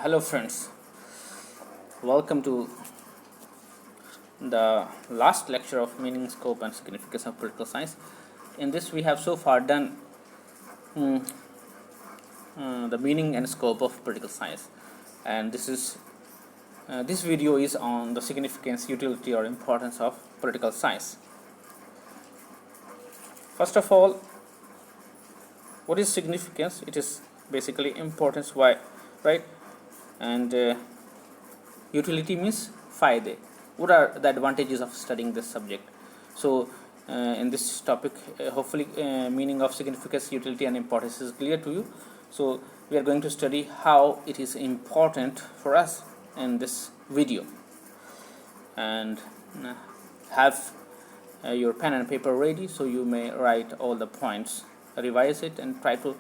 Hello friends, welcome to the last lecture of meaning, scope and significance of political science. In this we have so far done the meaning and scope of political science, and this video is on the significance, utility or importance of political science. First of all, what is significance? It is basically importance, why, right? And utility means fayde. What are the advantages of studying this subject? So in this topic, hopefully meaning of significance, utility and importance is clear to you. So we are going to study how it is important for us in this video, and have your pen and paper ready so you may write all the points, revise it, and try to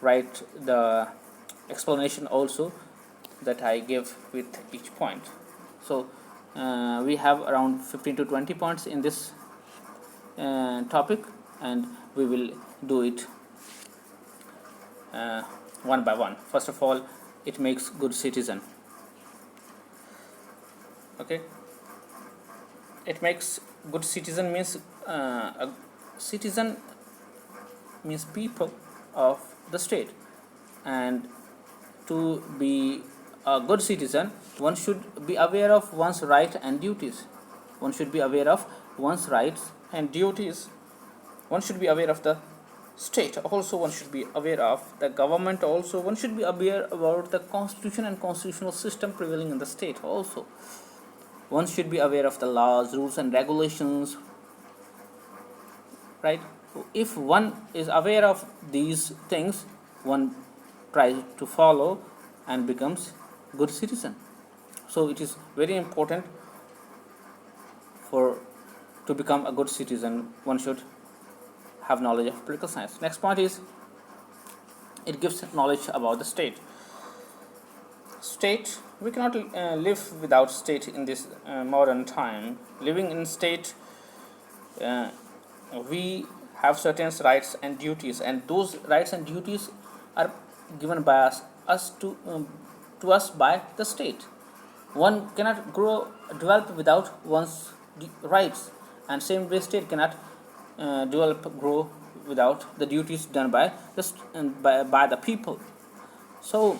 write the explanation also that I give with each point. So we have around 15 to 20 points in this topic, and we will do it one by one. First of all, it makes good citizen. Okay, it makes good citizen means a citizen means people of the state, and to be a good citizen, one should be aware of one's rights and duties. One should be aware of one's rights and duties. One should be aware of the state. Also, one should be aware of the government. Also, one should be aware about the constitution and constitutional system prevailing in the state. Also, one should be aware of the laws, rules, and regulations. Right? If one is aware of these things, one tries to follow and becomes good citizen. So it is very important to become a good citizen. One should have knowledge of political science. Next point is it gives knowledge about the state. State, we cannot live without state in this modern time. Living in state, we have certain rights and duties, and those rights and duties are given by us to us by the state. One cannot develop without one's rights, and same way state cannot grow without the duties done by the people. So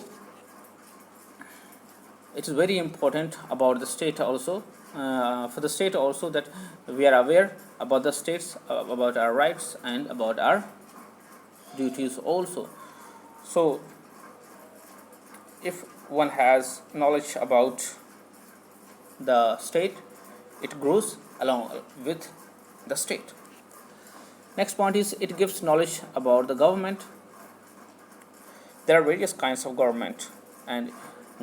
it is very important about the state also, for the state also, that we are aware about the states, about our rights and about our duties also. So if one has knowledge about the state, it grows along with the state. Next point is it gives knowledge about the government. There are various kinds of government, and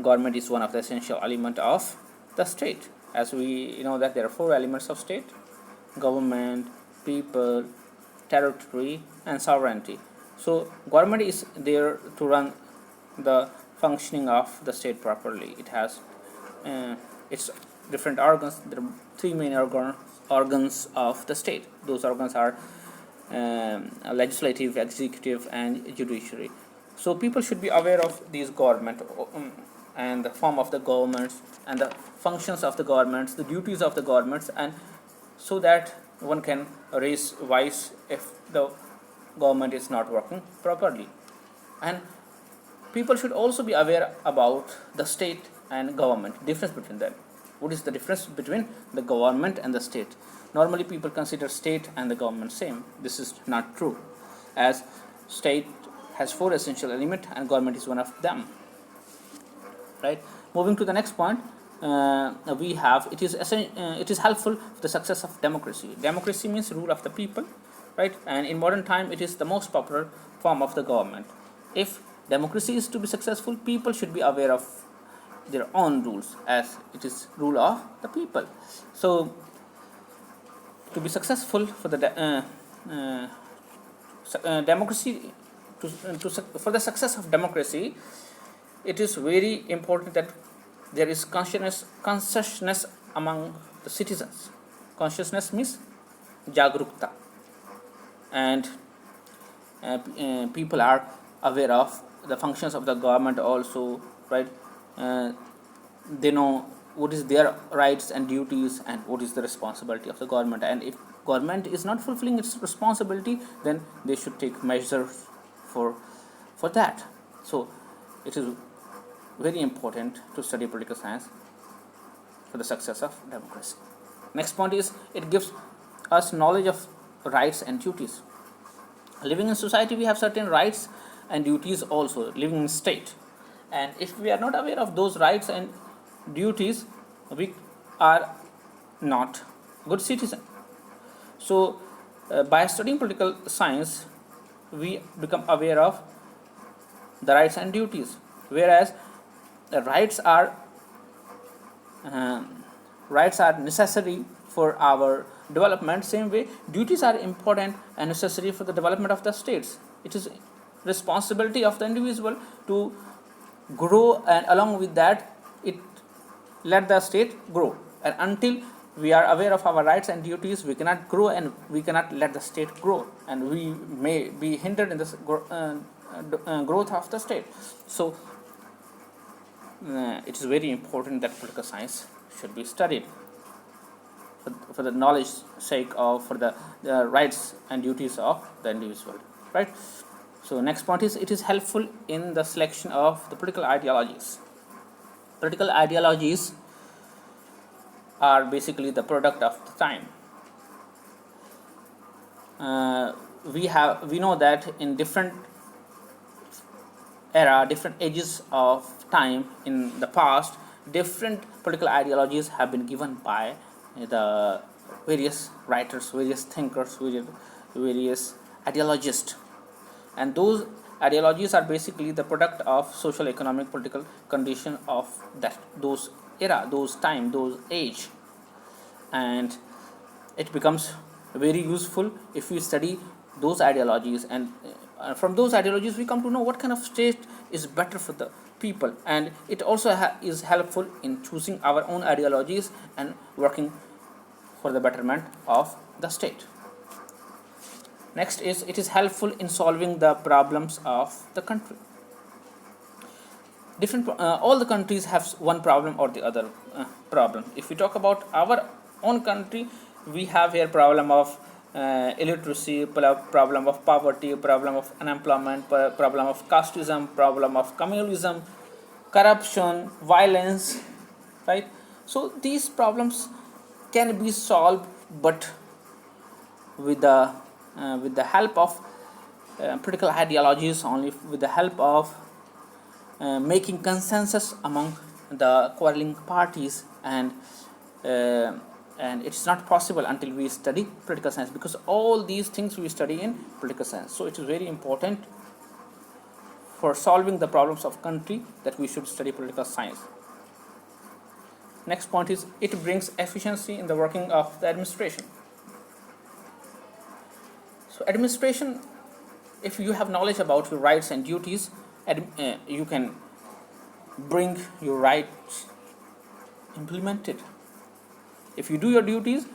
government is one of the essential element of the state. As we know that there are 4 elements of state: government, people, territory, and sovereignty. So government is there to run the functioning of the state properly. It has its different organs. There are 3 main organs of the state. Those organs are legislative, executive, and judiciary. So people should be aware of these government, and the form of the governments, and the functions of the governments, the duties of the governments, and so that one can raise voice if the government is not working properly. And people should also be aware about the state and government, difference between them. What is the difference between the government and the state? Normally people consider state and the government same. This is not true, as state has 4 essential elements and government is one of them. Right? Moving to the next point, we have it is helpful for the success of democracy. Democracy means rule of the people, right? And in modern time it is the most popular form of the government. If democracy is to be successful, people should be aware of their own rules, as it is rule of the people. So to be successful for the democracy, for the success of democracy, it is very important that there is consciousness among the citizens. Consciousness means jagrukta, and people are aware of the functions of the government also, right? They know what is their rights and duties and what is the responsibility of the government, and if government is not fulfilling its responsibility, then they should take measures for that. So it is very important to study political science for the success of democracy. Next point is, it gives us knowledge of rights and duties. Living in society, we have certain rights and duties also, living in state, and if we are not aware of those rights and duties, we are not good citizen. So by studying political science, we become aware of the rights and duties, whereas the rights are necessary for our development. Same way, duties are important and necessary for the development of the states. It is responsibility of the individual to grow, and along with that, it let the state grow. And until we are aware of our rights and duties, we cannot grow and we cannot let the state grow, and we may be hindered in the growth of the state. So it is very important that political science should be studied for the knowledge sake of for the rights and duties of the individual, right? So next point is, it is helpful in the selection of the political ideologies. Political ideologies are basically the product of the time. We know that in different different ages of time in the past, different political ideologies have been given by the various writers, various thinkers, various ideologists, and those ideologies are basically the product of social, economic, political condition of those era, those time, those age, and it becomes very useful if we study those ideologies, and from those ideologies we come to know what kind of state is better for the people, and it also is helpful in choosing our own ideologies and working for the betterment of the state. Next is, it is helpful in solving the problems of the country. All the countries have one problem or the other problem. If we talk about our own country, we have here problem of illiteracy, problem of poverty, problem of unemployment, problem of casteism, problem of communalism, corruption, violence, right? So these problems can be solved, but with the help of political ideologies only, with the help of making consensus among the quarreling parties, and it's not possible until we study political science, because all these things we study in political science. So it is very important for solving the problems of country that we should study political science. Next point is, it brings efficiency in the working of the administration. So administration, if you have knowledge about your rights and duties, you can bring your rights implemented. If you do your duties,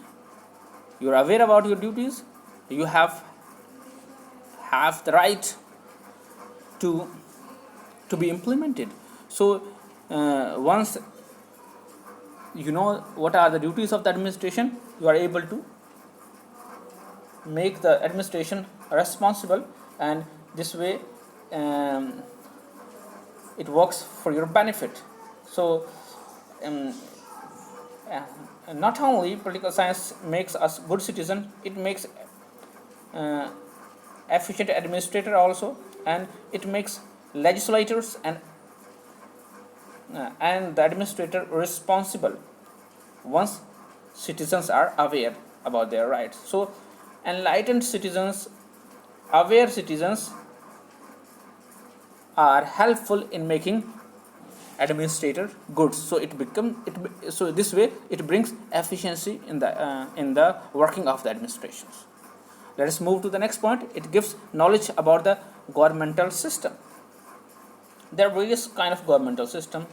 you are aware about your duties, you have the right to be implemented. So once you know what are the duties of the administration, you are able to make the administration responsible, and this way it works for your benefit. So not only political science makes us good citizen, it makes efficient administrator also, and it makes legislators and the administrator responsible once citizens are aware about their rights. So enlightened citizens, aware citizens are helpful in making administrator good. So so this way it brings efficiency in the working of the administrations. Let us move to the next point. It gives knowledge about the governmental system. There are various kind of governmental system.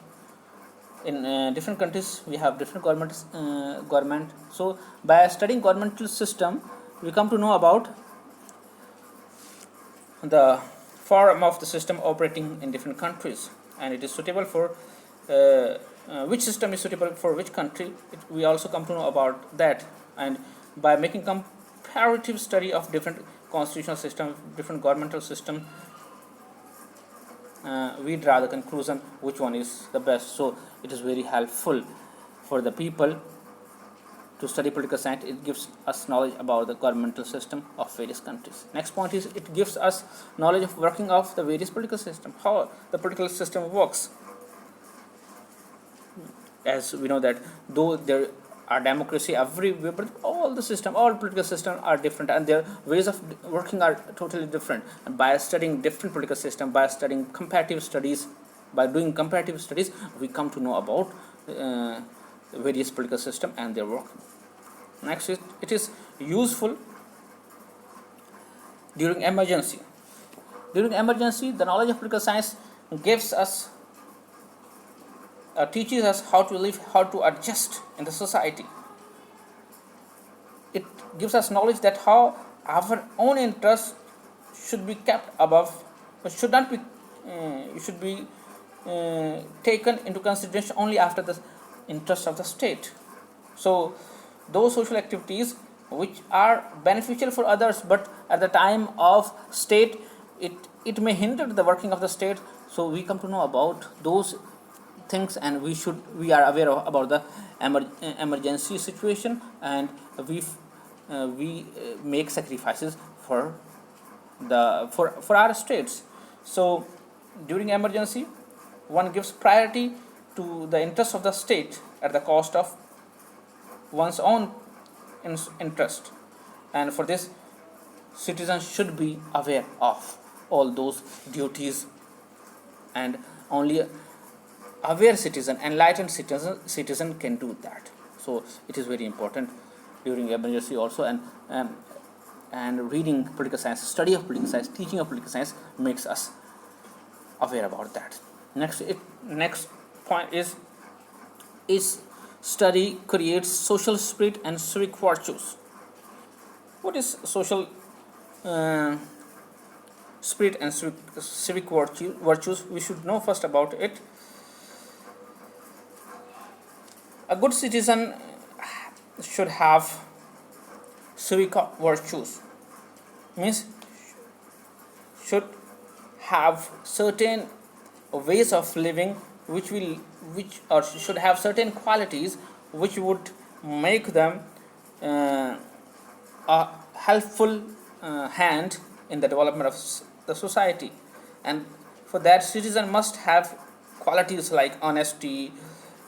In different countries we have different government. So by studying governmental system, we come to know about the form of the system operating in different countries, and it is suitable for which system is suitable for which country. We also come to know about that, and by making comparative study of different constitutional system, different governmental system, we draw the conclusion which one is the best. So it is very helpful for the people to study political science. It gives us knowledge about the governmental system of various countries. Next point is it gives us knowledge of working of the various political system, how the political system works. As we know that though there are democracy everywhere, but all political systems are different, and their ways of working are totally different. And by studying different political systems, by studying comparative studies, by doing comparative studies, we come to know about various political systems and their work. Next, it is useful during emergency. During emergency, the knowledge of political science gives us teaches us how to live, how to adjust in the society. It gives us knowledge that how our own interests should be kept above, but should not be should be taken into consideration only after the interest of the state. So those social activities which are beneficial for others, but at the time of state it may hinder the working of the state. So we come to know about those things, and we are aware of about the emergency situation, and we make sacrifices for our states. So during emergency, one gives priority to the interest of the state at the cost of one's own interest, and for this citizens should be aware of all those duties, and only aware citizen, enlightened citizen can do that. So it is very important during emergency also, and reading political science, study of political science, teaching of political science makes us aware about that. Next point is study creates social spirit and civic virtues. What is social spirit and civic virtues? We should know first about it. A good citizen should have civic virtues, means should have certain ways of living which should have certain qualities which would make them a helpful hand in the development of the society. And for that, citizen must have qualities like honesty,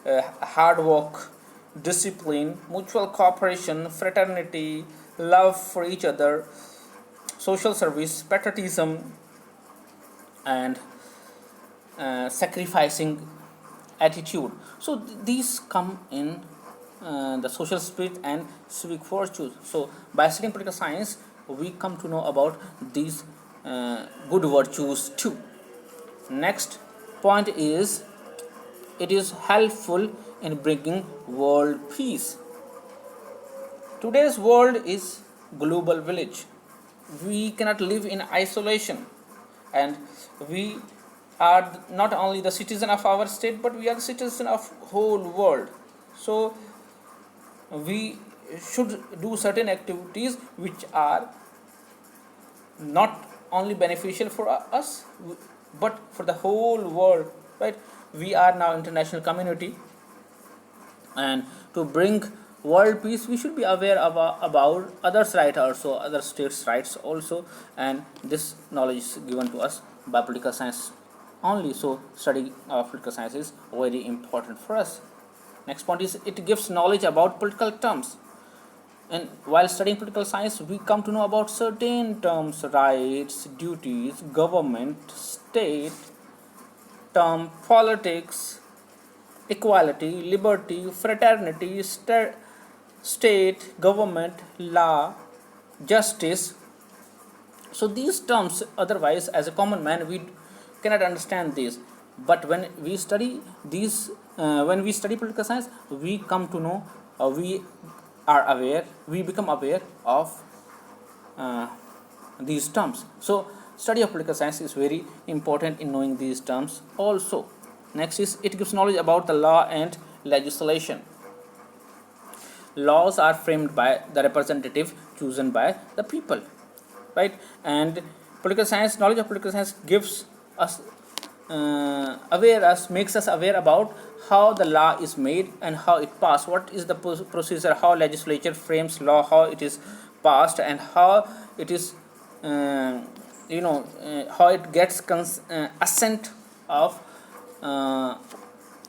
hard work, discipline, mutual cooperation, fraternity, love for each other, social service, patriotism, and sacrificing attitude. So these come in the social spirit and civic virtues. So by studying political science, we come to know about these good virtues too. Next point is it is helpful in bringing world peace. Today's world is global village. We cannot live in isolation, and we are not only the citizen of our state, but we are the citizen of whole world. So we should do certain activities which are not only beneficial for us but for the whole world, right? We are now international community, and to bring world peace we should be aware about others' rights also, other states' rights also, and this knowledge is given to us by political science only. So study of political science is very important for us. Next point is it gives knowledge about political terms, and while studying political science we come to know about certain terms: rights, duties, government, state, term, politics, equality, liberty, fraternity, state, government, law, justice. So these terms, otherwise as a common man we cannot understand these, but when we study these, when we study political science, we come to know, we become aware of these terms. So study of political science is very important in knowing these terms also. Next is it gives knowledge about the law and legislation. Laws are framed by the representative chosen by the people, right? And political science, knowledge of political science gives us makes us aware about how the law is made and how it passed, what is the procedure, how legislature frames law, how it is passed, and how it is how it gets assent uh,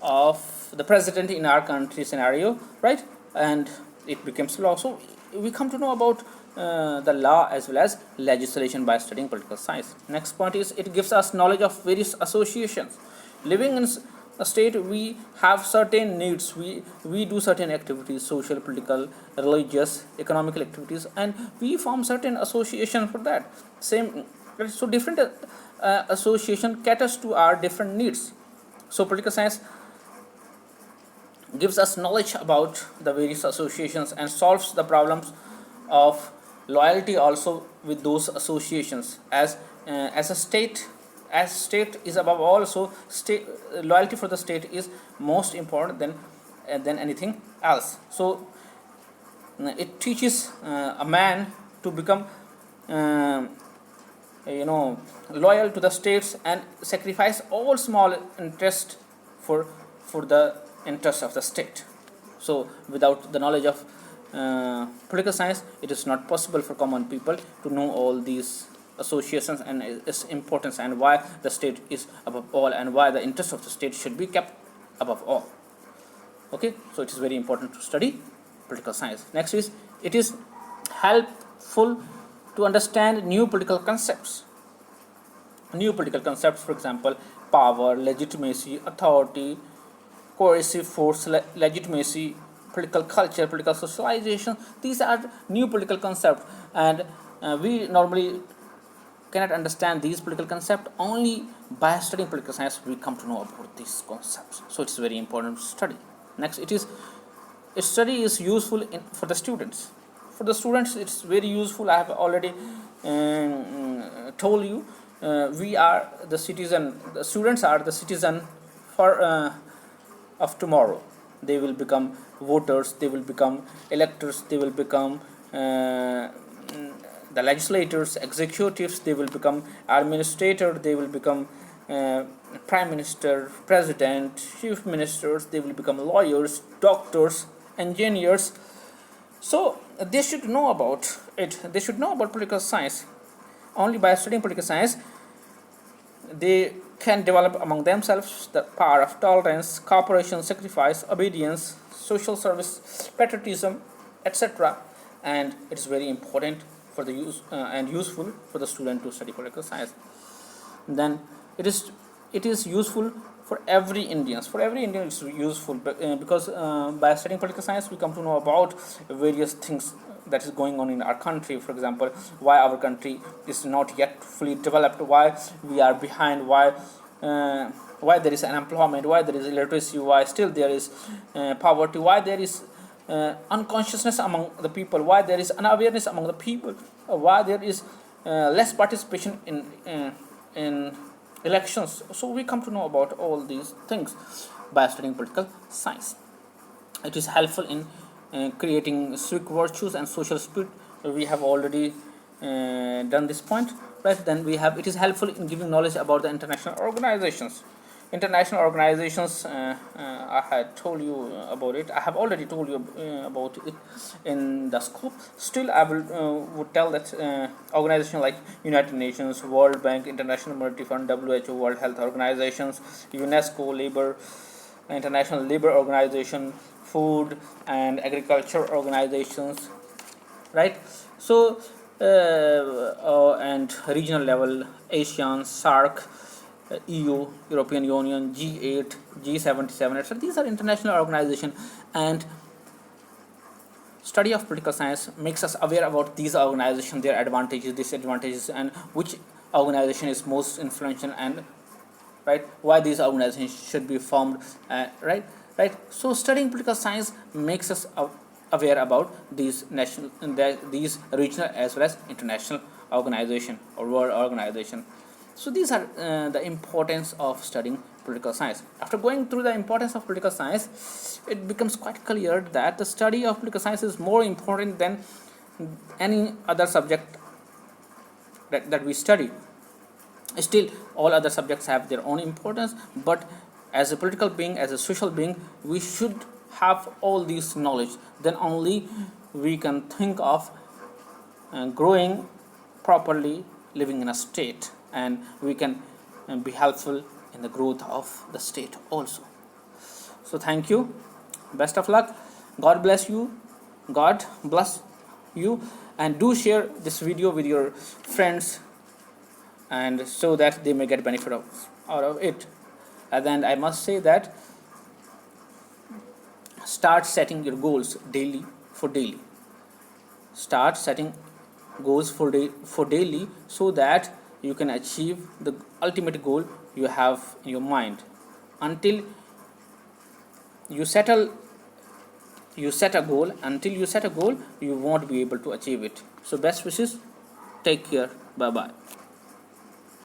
of the president in our country scenario, right? And it becomes law. So we come to know about the law as well as legislation by studying political science. Next point is it gives us knowledge of various associations. Living in a state, we have certain needs, we do certain activities, social, political, religious, economical activities, and we form certain association for that same. So different association caters to our different needs. So political science gives us knowledge about the various associations and solves the problems of loyalty also with those associations. As a state, as state is above all, so state loyalty for the state is most important than anything else. So it teaches a man to become loyal to the states and sacrifice all small interest for the interest of the state. So without the knowledge of political science, it is not possible for common people to know all these associations and its importance, and why the state is above all, and why the interest of the state should be kept above all. Okay, so it is very important to study political science. Next is it is helpful to understand new political concepts. New political concepts, for example, power, legitimacy, authority, coercive force, legitimacy, political culture, political socialization. These are new political concepts, and we normally cannot understand these political concepts. Only by studying political science we come to know about these concepts. So it's very important to study. Next, study is useful for the students. For the students, it's very useful. I have already told you. We are the citizen. The students are the citizen of tomorrow. They will become voters. They will become electors. They will become the legislators, executives. They will become administrator. They will become prime minister, president, chief ministers. They will become lawyers, doctors, engineers. So they should know about it. They should know about political science. Only by studying political science, they can develop among themselves the power of tolerance, cooperation, sacrifice, obedience, social service, patriotism, etc. And it is very important for the use and useful for the student to study political science. Then it is useful for every Indian. For every Indian, it's useful because by studying political science, we come to know about various things that is going on in our country. For example, why our country is not yet fully developed, why we are behind, why there is unemployment, why there is illiteracy, why still there is poverty, why there is unconsciousness among the people, why there is unawareness among the people, why there is less participation in elections. So we come to know about all these things by studying political science. It is helpful in creating civic virtues and social spirit. We have already done this point, right? Then we have it is helpful in giving knowledge about the international organizations. International organizations, I had told you about it. I have already told you about it in the scope. Still, I would tell that organizations like United Nations, World Bank, International Monetary Fund, WHO, World Health Organizations, UNESCO, International Labour Organization, Food and Agriculture Organizations, right? So, and regional level, ASEAN, SAARC, EU, European Union, G8, G77, etc. These are international organizations, and study of political science makes us aware about these organizations, their advantages, disadvantages, and which organization is most influential, and right, why these organizations should be formed, right. So studying political science makes us aware about these regional as well as international organization or world organization. So these are the importance of studying political science. After going through the importance of political science, it becomes quite clear that the study of political science is more important than any other subject that we study. Still, all other subjects have their own importance, but as a political being, as a social being, we should have all these knowledge. Then only we can think of growing properly, living in a state, and we can be helpful in the growth of the state also. So thank you, best of luck, God bless you, God bless you, and do share this video with your friends, and so that they may get benefit out of it. And then I must say that start setting your goals daily. Start setting goals for daily, so that you can achieve the ultimate goal you have in your mind. Until you set a goal, you won't be able to achieve it. So best wishes, take care, bye bye.